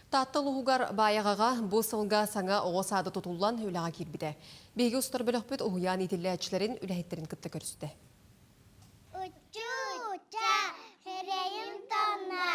Таттылығығар баяғаға бұл сылға саңа оғасады тұтылан өліға келбіді. Бейгі ұстар бөліқпет ұғыян етілі әтшілерін үләйеттерін күтті көрісті. Учуча, херейім тонна,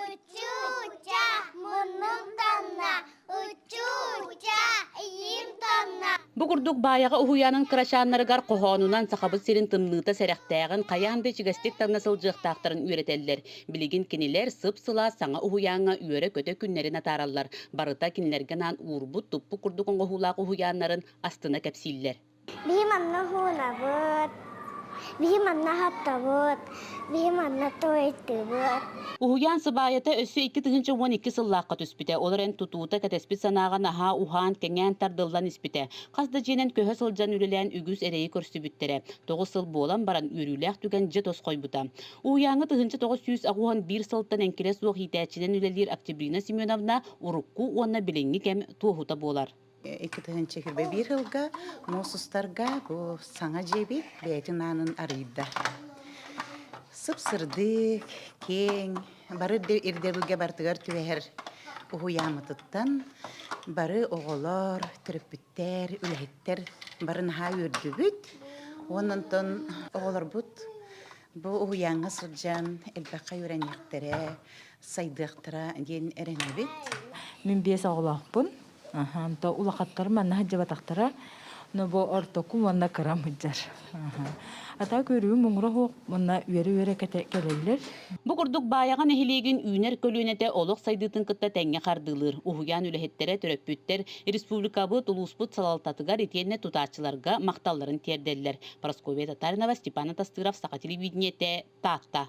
учуча, мұным тонна, учуча, ийім тонна. Бугурдук баяга уhuyanın кырашаннарыгар кохонунан сахабы сирин тымныта серехтәгын каянды чигестик таңнасыл жыктактарын үйрәтәлләр. Билигин кинилер сып-сыла саңа уhuyanга үйрә көтө күннәрен атараллар. Барыта кинилергенан урбут туппу курдуконго хулак уhuyanнарын астына кәпсилләр. Бихим анна хуна бут, бихим анна хапта бут, бихим анна тойты бут. Уhuyan сыбайыта өссө 2-12 сыллаққа түспіте. Оларын тұтуыта кәтеспіт санаған аға ухан кәңән тардылдан іспіте. Қазды женен көхі сылжан үрілен үгіз әрейі көрсі бүттері. 9 сыл болан баран үріләқ түген жет осқой бұта. Уhuyanғы 900 ағуан 1 сылттан әнкеле суық хитәчінен үлелер Октябрина Семеновна урукку онна біленгі кәм туғыта болар. 2021 жылға мосустарға бұл саңа жебет бәйтін анын арыйда. Сып-сырдык, кең, бары ирдебілге бартығар түвәр ұғыямытыттан, бары оғылар, түріппіттер, үләйттер, бары наға өрді бүт. Онынтын оғылар бұт, бұл ұғыяңа сұлжан, әлбәққа өрән ектері, сайдықтыра ден әрәне бүт. Мен бес оғылақпын. Anta ulaqattara manna hajjabataqtara no bo ortoku manna karam hajjar. Ata көрүү муңра хок манна үере келелер. Бугурдук баяган эхилегин үйнер көлүнете олық сайдытын кытта тәңге қардылыр. Уhuyan үләхеттере төрөппүттер республикабы тулуспут салалтатыгар етенне тутачыларга мақталларын терделлер. Прасковья Татаринова, Степан Тастыров, Сақа телевидениете, Татта.